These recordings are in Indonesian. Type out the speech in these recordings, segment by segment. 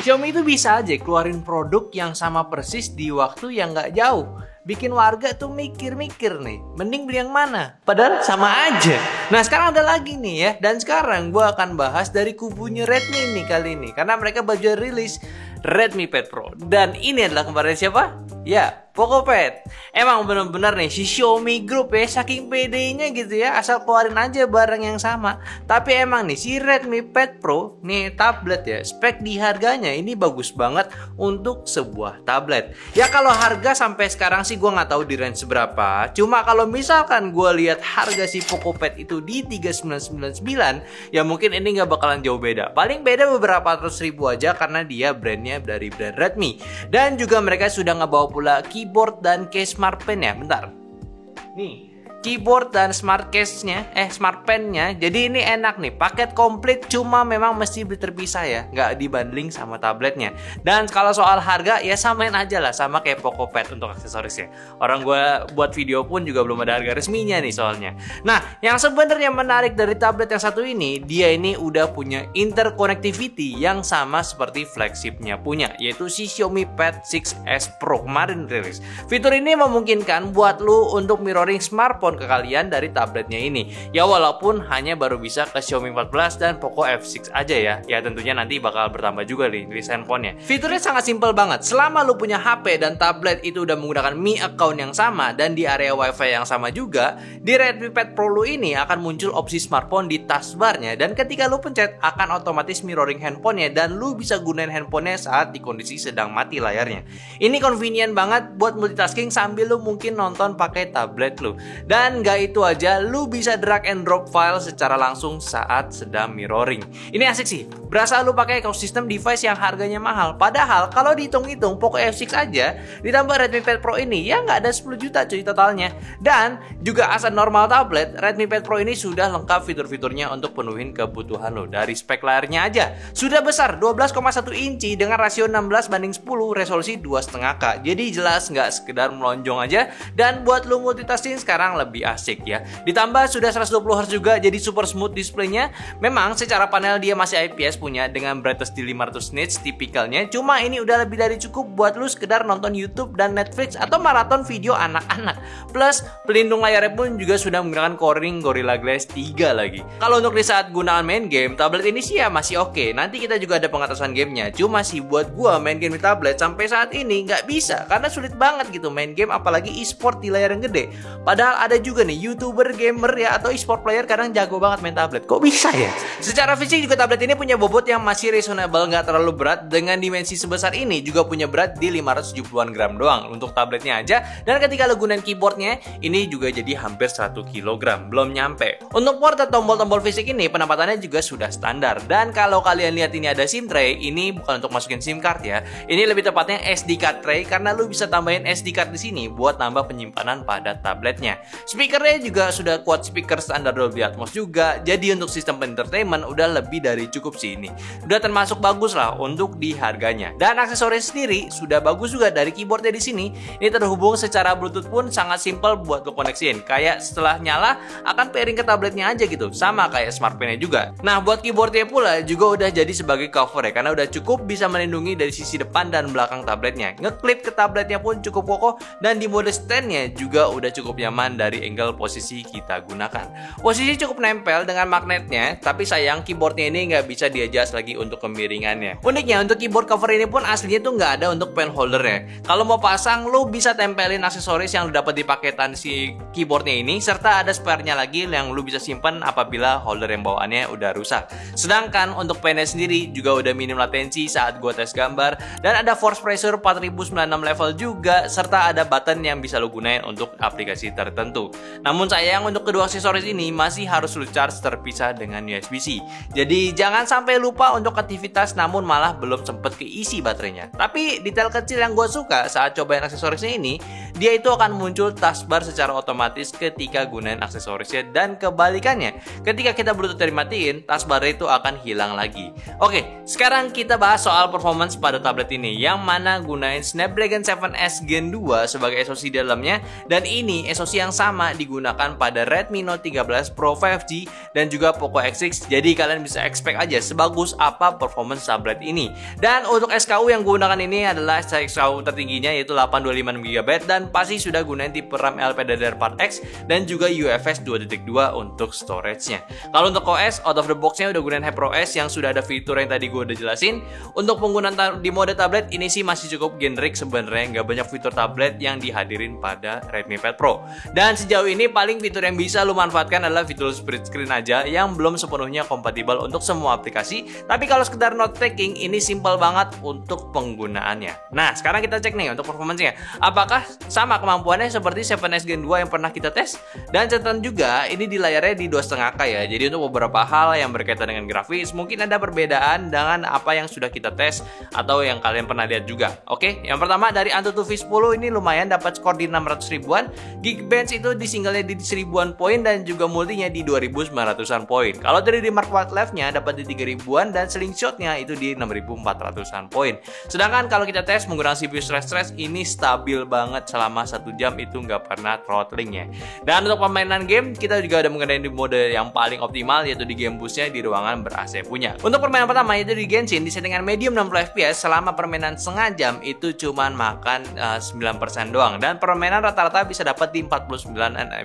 Xiaomi itu bisa aja keluarin produk yang sama persis di waktu yang nggak jauh. Bikin warga tuh mikir-mikir nih, mending beli yang mana? Padahal sama aja. Nah sekarang ada lagi nih ya, dan sekarang gue akan bahas dari kubunya Redmi nih kali ini, karena mereka baru rilis Redmi Pad Pro. Dan ini adalah kemarin siapa? Ya, Poco Pad. Emang bener-bener nih si Xiaomi Group ya, saking pedenya gitu ya, asal keluarin aja barang yang sama. Tapi emang nih si Redmi Pad Pro nih tablet ya, spek di harganya ini bagus banget untuk sebuah tablet. Ya kalau harga sampai sekarang sih gue nggak tahu di range seberapa. Cuma kalau misalkan gue lihat harga si Poco Pad itu di 3999, ya mungkin ini nggak bakalan jauh beda. Paling beda beberapa ratus ribu aja karena dia brandnya dari brand Redmi. Dan juga mereka sudah ngebawa pula keyboard dan case smart pen ya. Bentar. Nih, keyboard dan smart case-nya, smart pen-nya. Jadi ini enak nih, paket komplit, cuma memang mesti beli terpisah ya, nggak dibundling sama tabletnya. Dan kalau soal harga ya samain aja lah sama kayak Poco Pad untuk aksesorisnya. Orang gue buat video pun juga belum ada harga resminya nih soalnya. Nah, yang sebenarnya menarik dari tablet yang satu ini, dia ini udah punya interconnectivity yang sama seperti flagshipnya punya, yaitu si Xiaomi Pad 6s Pro kemarin rilis. Fitur ini memungkinkan buat lu untuk mirroring smartphone ke kalian dari tabletnya ini. Ya walaupun hanya baru bisa ke Xiaomi 14 dan Poco F6 aja ya. Ya tentunya nanti bakal bertambah juga nih di handphonenya. Fiturnya sangat simpel banget. Selama lu punya HP dan tablet itu udah menggunakan Mi account yang sama dan di area WiFi yang sama juga, di Redmi Pad Pro lu ini akan muncul opsi smartphone di taskbarnya, dan ketika lu pencet akan otomatis mirroring handphonenya dan lu bisa gunain handphonenya saat di kondisi sedang mati layarnya. Ini convenient banget buat multitasking sambil lu mungkin nonton pakai tablet lu. Dan gak itu aja, lu bisa drag and drop file secara langsung saat sedang mirroring. Ini asik sih, berasa lu pakai ekosistem device yang harganya mahal. Padahal kalau dihitung-hitung Poco F6 aja ditambah Redmi Pad Pro ini ya nggak ada 10 juta cuy totalnya. Dan juga as a normal tablet, Redmi Pad Pro ini sudah lengkap fitur-fiturnya untuk penuhin kebutuhan lo. Dari spek layarnya aja sudah besar 12,1 inci dengan rasio 16:10, resolusi 2,5K. Jadi jelas nggak sekedar melonjong aja, dan buat lu multitasking sekarang lebih asik ya. Ditambah sudah 120Hz juga, jadi super smooth displaynya. Memang secara panel dia masih IPS punya dengan brightness di 500 nits tipikalnya. Cuma ini udah lebih dari cukup buat lu sekedar nonton YouTube dan Netflix atau maraton video anak-anak. Plus pelindung layarnya pun juga sudah menggunakan Corning Gorilla Glass 3 lagi. Kalau untuk di saat gunakan main game, tablet ini sih ya masih oke. Nanti kita juga ada pengatasan gamenya. Cuma sih buat gua main game di tablet sampai saat ini nggak bisa karena sulit banget gitu main game, apalagi e-sport di layar yang gede. Padahal ada juga nih YouTuber, gamer ya atau e-sport player kadang jago banget main tablet. Kok bisa ya? Secara fisik juga tablet ini punya bobot yang masih reasonable, nggak terlalu berat. Dengan dimensi sebesar ini juga punya berat di 570-an gram doang untuk tabletnya aja. Dan ketika lo gunain keyboardnya, ini juga jadi hampir 1 kg, belum nyampe. Untuk port atau tombol-tombol fisik ini penempatannya juga sudah standar. Dan kalau kalian lihat ini ada SIM tray, ini bukan untuk masukin SIM card ya. Ini lebih tepatnya SD card tray karena lo bisa tambahin SD card di sini buat nambah penyimpanan pada tabletnya. Speakernya juga sudah kuat speaker standar Dolby Atmos juga. Jadi untuk sistem entertainment udah lebih dari cukup sih ini. Udah termasuk bagus lah untuk di harganya. Dan aksesoris sendiri sudah bagus juga dari keyboardnya di sini. Ini terhubung secara Bluetooth pun sangat simpel buat lo koneksiin. Kayak setelah nyala akan pairing ke tabletnya aja gitu. Sama kayak smart pen-nya juga. Nah buat keyboardnya pula juga udah jadi sebagai cover ya, karena udah cukup bisa melindungi dari sisi depan dan belakang tabletnya. Ngeklip ke tabletnya pun cukup kokoh, dan di mode stand-nya juga udah cukup nyaman dari angle posisi kita gunakan. Posisi cukup nempel dengan magnetnya, tapi sayang keyboardnya ini nggak bisa di-adjust lagi untuk kemiringannya. Uniknya untuk keyboard cover ini pun aslinya tuh nggak ada untuk pen holdernya. Kalau mau pasang, lo bisa tempelin aksesoris yang lo dapat di paketan si keyboardnya ini, serta ada spare-nya lagi yang lo bisa simpan apabila holder yang bawaannya udah rusak. Sedangkan untuk pennya sendiri juga udah minim latensi saat gua tes gambar, dan ada force pressure 4096 level juga, serta ada button yang bisa lo gunain untuk aplikasi tertentu. Namun sayang untuk kedua aksesoris ini masih harus lo charge terpisah dengan USB-C. Jadi jangan sampai lupa untuk aktivitas namun malah belum sempet keisi baterainya. Tapi detail kecil yang gue suka saat cobain aksesorisnya ini, dia itu akan muncul taskbar secara otomatis ketika gunain aksesorisnya, dan kebalikannya, ketika kita Bluetooth dimatiin, taskbar itu akan hilang lagi. Oke, sekarang kita bahas soal performance pada tablet ini, yang mana gunain Snapdragon 7S Gen 2 sebagai SoC di dalamnya, dan ini SoC yang sama digunakan pada Redmi Note 13 Pro 5G dan juga Poco X6. Jadi kalian bisa expect aja sebagus apa performance tablet ini. Dan untuk SKU yang gunakan ini adalah SKU tertingginya yaitu 825GB, dan pasti sudah gunain tipe RAM LPDDR4X dan juga UFS 2.2 untuk storage-nya. Kalau untuk OS, out of the box-nya udah gunain HyperOS yang sudah ada fitur yang tadi gue udah jelasin. Untuk penggunaan di mode tablet ini sih masih cukup generik sebenarnya, nggak banyak fitur tablet yang dihadirin pada Redmi Pad Pro. Dan sejauh ini paling fitur yang bisa lu manfaatkan adalah fitur split screen aja yang belum sepenuhnya kompatibel untuk semua aplikasi. Tapi kalau sekedar note taking, ini simple banget untuk penggunaannya. Nah, sekarang kita cek nih untuk performance-nya. Apakah sama kemampuannya seperti 7S Gen 2 yang pernah kita tes? Dan catatan juga, ini di layarnya di 2,5K ya. Jadi untuk beberapa hal yang berkaitan dengan grafis, mungkin ada perbedaan dengan apa yang sudah kita tes atau yang kalian pernah lihat juga. Oke, yang pertama dari Antutu V10 ini lumayan dapat skor di 600 ribuan. Geekbench itu di singlenya di 1000-an poin dan juga multinya di 2900-an poin. Kalau dari Remark Wildlife-nya dapat di 3000-an dan Slingshot-nya itu di 6400-an poin. Sedangkan kalau kita tes menggunakan CPU stress ini stabil banget selama 1 jam, itu nggak pernah throttling-nya. Dan untuk permainan game kita juga ada mengenai di mode yang paling optimal yaitu di game boost-nya di ruangan ber-AC punya. Untuk permainan pertama yaitu di Genshin di settingan medium 60 fps selama permainan setengah jam itu cuman makan 9% doang, dan permainan rata-rata bisa dapat di 49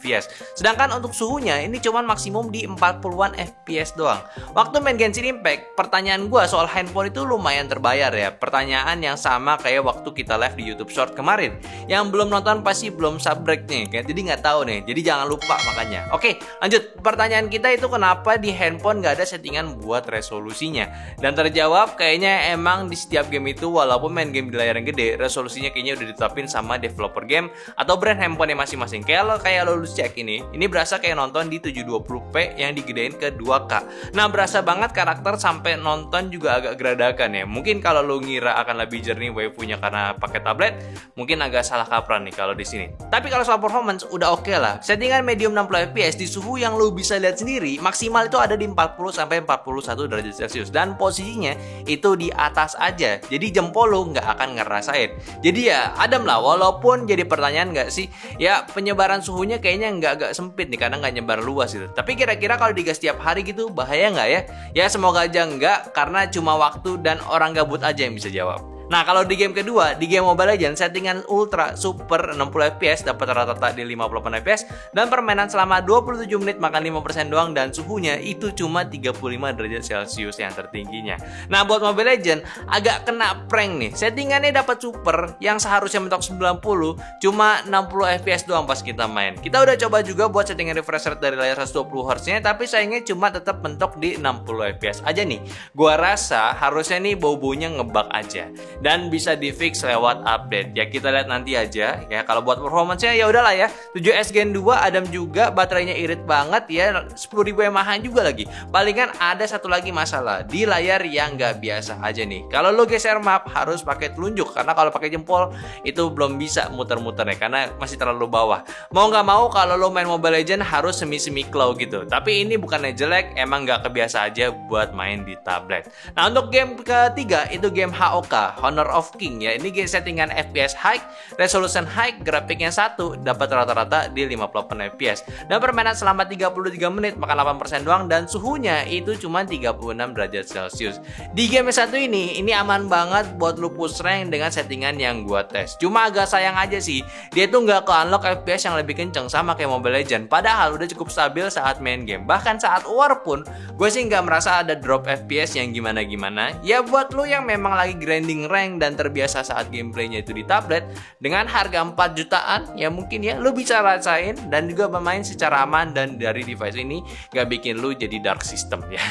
fps. Sedangkan untuk suhunya ini cuman maksimum di 40-an fps doang. Waktu main Genshin Impact, pertanyaan gua soal handphone itu lumayan terbayar ya. Pertanyaan yang sama kayak waktu kita live di YouTube Short kemarin. Yang belum nonton pasti belum subscribe nih, jadi nggak tahu nih. Jadi jangan lupa makanya. Oke, lanjut. Pertanyaan kita itu kenapa di handphone nggak ada settingan buat resolusinya? Dan terjawab kayaknya emang di setiap game itu walaupun main game di layar yang gede, resolusinya kayaknya udah ditetapin sama developer game atau brand handphone yang masing-masing. Kayak lo cek ini berasa kayak nonton di 720p yang digedein ke 2K. Nah, berasa banget karakter sampai nonton juga agak geradakan ya. Mungkin kalau lo ngira akan lebih jernih waifu-nya karena pakai tablet, mungkin agak salah kaprah nih kalau di sini. Tapi kalau soal performance udah oke lah. Settingan medium 60 fps di suhu yang lo bisa lihat sendiri, maksimal itu ada di 40 sampai 41 derajat Celcius dan posisinya itu di atas aja. Jadi jempol lo nggak akan ngerasain. Jadi ya adem lah, walaupun jadi pertanyaan nggak sih, ya penyebaran suhunya kayaknya nggak sempit nih karena nggak nyebar luas gitu. Tapi kira-kira kalau digas tiap hari gitu bahaya nggak ya? Ya semoga aja nggak, karena cuma waktu dan orang gabut aja yang bisa jawab. Nah, kalau di game kedua, di game Mobile Legends settingan ultra super 60 fps dapat rata-rata di 58 fps dan permainan selama 27 menit makan 5% doang, dan suhunya itu cuma 35 derajat Celcius yang tertingginya. Nah, buat Mobile Legends agak kena prank nih. Settingannya dapat super yang seharusnya mentok 90, cuma 60 fps doang pas kita main. Kita udah coba juga buat settingan refresh rate dari layar 120 Hz-nya, tapi sayangnya cuma tetap mentok di 60 fps aja nih. Gua rasa harusnya nih bau-baunya ngebug aja. Dan bisa di fix lewat update. Ya kita lihat nanti aja ya. Kalau buat performance-nya ya udahlah ya. 7S Gen 2 adem juga, baterainya irit banget ya. 10.000 mAh juga lagi. Palingan ada satu lagi masalah di layar yang nggak biasa aja nih. Kalau lo geser map harus pakai telunjuk, karena kalau pakai jempol itu belum bisa muter-muter ya, karena masih terlalu bawah. Mau nggak mau kalau lo main Mobile Legends harus semi claw gitu. Tapi ini bukannya jelek, emang nggak kebiasa aja buat main di tablet. Nah, untuk game ketiga itu game HOK, Honor of King ya. Ini game settingan FPS high, resolution high, grafiknya 1, dapat rata-rata di 58 fps. Dan permainan selama 33 menit makan 8% doang, dan suhunya itu cuma 36 derajat Celcius. Di game satu ini aman banget buat lu push rank dengan settingan yang gua tes. Cuma agak sayang aja sih, dia tuh nggak ke-unlock FPS yang lebih kenceng sama kayak Mobile Legends. Padahal udah cukup stabil saat main game. Bahkan saat war pun, gue sih nggak merasa ada drop FPS yang gimana-gimana. Ya buat lu yang memang lagi grinding rank dan terbiasa saat gameplaynya itu di tablet dengan harga 4 jutaan, ya mungkin ya lu bisa rasain dan juga bermain secara aman, dan dari device ini gak bikin lu jadi dark system ya.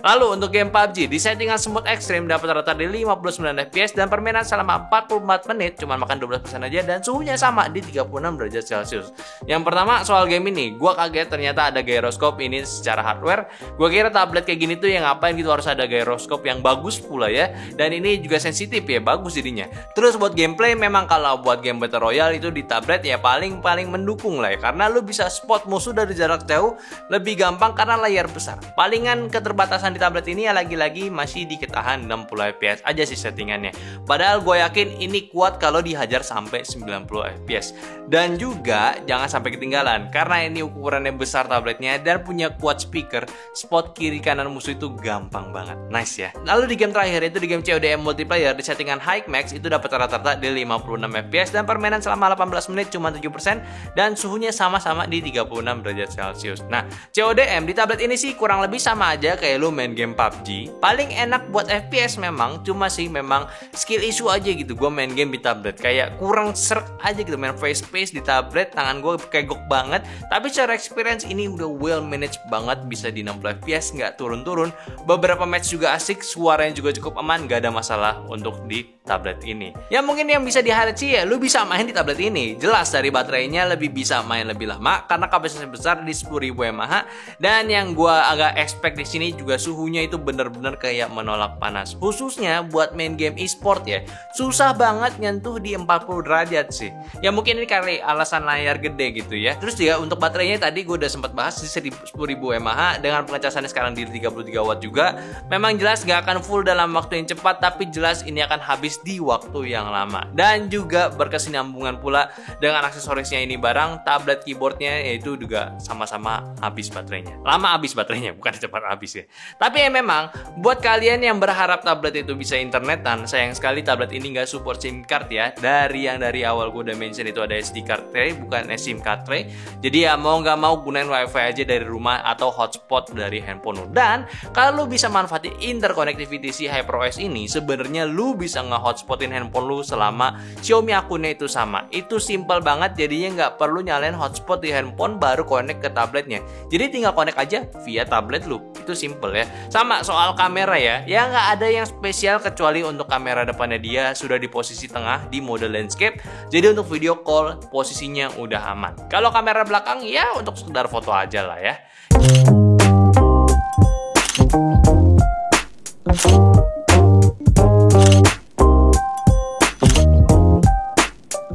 Lalu untuk game PUBG di settingan smooth ekstrim dapat rata di 59 fps dan permainan selama 44 menit cuma makan 12% aja dan suhunya sama di 36 derajat Celcius. Yang pertama soal game ini, gua kaget ternyata ada gyroscope ini secara hardware. Gua kira tablet kayak gini tuh yang ngapain gitu harus ada gyroscope yang bagus pula ya. Dan ini juga sensitif ya, bagus jadinya. Terus buat gameplay memang kalau buat game Battle Royale itu di tablet ya paling mendukung lah ya, karena lu bisa spot musuh dari jarak jauh lebih gampang karena layar besar. Palingan keterbatasan di tablet ini ya lagi-lagi masih diketahan 60 fps aja sih settingannya. Padahal gue yakin ini kuat kalau dihajar sampai 90 fps. Dan juga jangan sampai ketinggalan karena ini ukurannya besar tabletnya dan punya quad speaker, spot kiri kanan musuh itu gampang banget. Nice ya. Lalu di game terakhir itu di game CODM multiplayer di settingan high max itu dapat rata-rata di 56 fps dan permainan selama 18 menit cuma 7% dan suhunya sama-sama di 36 derajat Celcius. Nah, CODM di tablet ini sih kurang lebih sama aja kayak lu main game PUBG. Paling enak buat FPS memang, cuma sih memang skill issue aja gitu. Gue main game di tablet kayak kurang serk aja gitu, main face space di tablet, tangan gue kegok banget. Tapi secara experience ini udah well managed banget, bisa di 60 fps nggak turun-turun. Beberapa match juga asik, suaranya juga cukup aman, nggak ada masalah untuk di tablet ini. Ya mungkin yang bisa di-highlight sih ya, lu bisa main di tablet ini. Jelas dari baterainya lebih bisa main lebih lama karena kapasitasnya besar di 10.000 mAh. Dan yang gua agak expect di sini juga suhunya itu bener-bener kayak menolak panas. Khususnya buat main game e-sport ya, susah banget nyentuh di 40 derajat sih. Ya mungkin ini kali alasan layar gede gitu ya. Terus juga untuk baterainya tadi gue udah sempat bahas di 10.000 mAh dengan pengecasannya sekarang di 33 watt juga. Memang jelas gak akan full dalam waktu yang cepat, tapi jelas ini akan habis di waktu yang lama. Dan juga berkesinambungan pula dengan aksesorisnya ini barang, tablet keyboardnya yaitu juga sama-sama habis baterainya. Lama habis baterainya, bukan cepat habis ya. Tapi ya memang buat kalian yang berharap tablet itu bisa internetan, sayang sekali tablet ini nggak support SIM card ya. Dari awal gue udah mention itu ada SD card tray, bukan SIM card tray. Jadi ya mau nggak mau gunain WiFi aja dari rumah atau hotspot dari handphone lu. Dan kalau lu bisa manfaatin interconnectivity si HyperOS ini, sebenarnya lu bisa nge-hotspotin handphone lu selama Xiaomi akunnya itu sama. Itu simple banget, jadinya nggak perlu nyalain hotspot di handphone baru connect ke tabletnya. Jadi tinggal connect aja via tablet lu. Itu simple ya. Sama soal kamera ya nggak ada yang spesial kecuali untuk kamera depannya dia sudah di posisi tengah di mode landscape. Jadi untuk video call posisinya udah aman. Kalau kamera belakang ya untuk sekedar foto aja lah ya.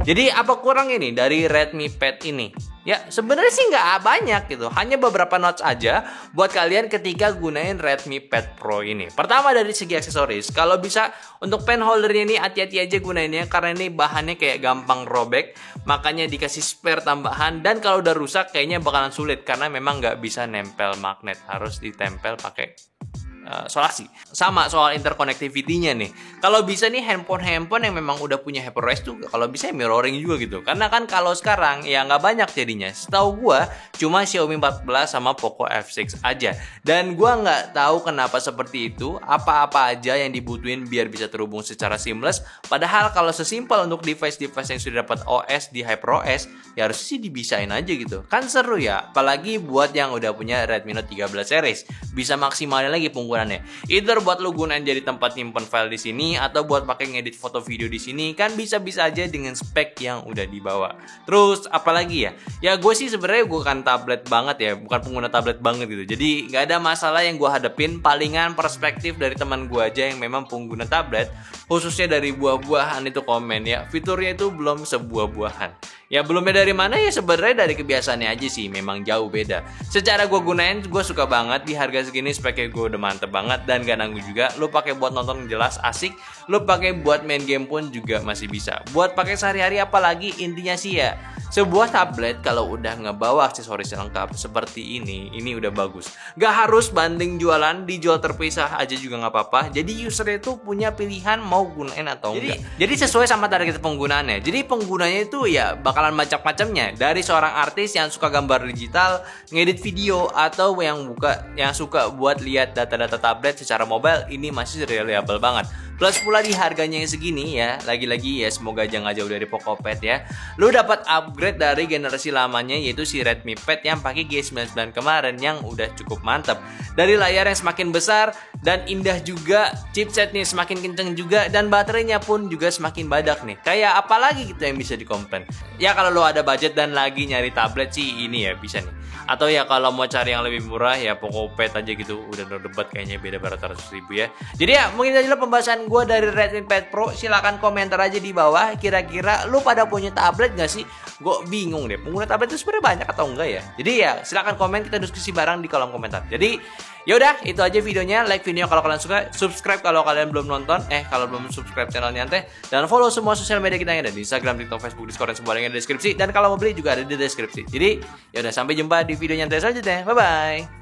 Jadi apa kurang ini dari Redmi Pad ini? Ya sebenarnya sih nggak banyak gitu, hanya beberapa notes aja buat kalian ketika gunain Redmi Pad Pro ini. Pertama dari segi aksesoris, kalau bisa untuk pen holdernya ini hati-hati aja gunainnya karena ini bahannya kayak gampang robek, makanya dikasih spare tambahan. Dan kalau udah rusak kayaknya bakalan sulit karena memang nggak bisa nempel magnet, harus ditempel pakai solasi. Sama soal interconnectivity-nya nih. Kalau bisa nih handphone yang memang udah punya HyperOS tuh kalau bisa mirroring juga gitu. Karena kan kalau sekarang ya nggak banyak jadinya. Setahu gua cuma Xiaomi 14 sama Poco F6 aja. Dan gua nggak tahu kenapa seperti itu. Apa-apa aja yang dibutuhin biar bisa terhubung secara seamless. Padahal kalau sesimpel untuk device-device yang sudah dapat OS di HyperOS, ya harus sih dibisain aja gitu. Kan seru ya. Apalagi buat yang udah punya Redmi Note 13 series. Bisa maksimalin lagi penggunaannya. Either buat lu gunain jadi tempat nyimpen file di sini atau buat pakai ngedit foto video di sini, kan bisa-bisa aja dengan spek yang udah dibawa. Terus apalagi ya? Ya gue sih sebenarnya bukan tablet banget ya, bukan pengguna tablet banget gitu. Jadi nggak ada masalah yang gue hadepin, palingan perspektif dari teman gue aja yang memang pengguna tablet, khususnya dari buah-buahan itu komen ya. Fiturnya itu belum sebuah-buahan. Ya belumnya dari mana ya sebenarnya dari kebiasaannya aja sih, memang jauh beda. Secara gue gunain gue suka banget, di harga segini speknya gue udah mantep banget dan gak nanggung juga. Lo pakai buat nonton jelas asik, lo pakai buat main game pun juga masih bisa. Buat pakai sehari-hari apalagi, intinya sih ya sebuah tablet kalau udah ngebawa aksesoris lengkap seperti ini udah bagus. Gak harus banding jualan, dijual terpisah aja juga gak apa-apa. Jadi user itu punya pilihan mau gunain atau enggak. Jadi sesuai sama target penggunaannya. Jadi penggunanya itu ya bakal bakalan macam-macamnya, dari seorang artis yang suka gambar digital, ngedit video, atau yang suka buat lihat data-data tablet secara mobile. Ini masih reliable banget. Plus pula di harganya yang segini ya, lagi-lagi ya semoga jangan jauh dari Pokopet ya. Lu dapat upgrade dari generasi lamanya, yaitu si Redmi Pad yang pakai G99 kemarin yang udah cukup mantap. Dari layar yang semakin besar dan indah juga, chipsetnya semakin kenceng juga, dan baterainya pun juga semakin badak nih. Kayak apa lagi gitu yang bisa dikomplain? Ya kalau lu ada budget dan lagi nyari tablet sih ini ya bisa nih. Atau ya kalau mau cari yang lebih murah ya Pokopet aja gitu. Udah no debat kayaknya, beda beratus ribu ya. Jadi ya mungkin aja pembahasan gue dari Redmi Pad Pro. Silahkan komentar aja di bawah, kira-kira lu pada punya tablet gak sih? Gue bingung deh, pengguna tablet itu sebenarnya banyak atau enggak ya. Jadi ya silahkan komen, kita diskusi bareng di kolom komentar. Jadi yaudah, itu aja videonya. Like video kalau kalian suka, subscribe kalau kalian belum nonton, kalau belum subscribe channel Nyantai, dan follow semua sosial media kita yang ada di Instagram, TikTok, Facebook, Discord, dan semua yang ada di deskripsi. Dan kalau mau beli juga ada di deskripsi. Jadi yaudah, sampai jumpa di video Nyantai selanjutnya. Bye bye.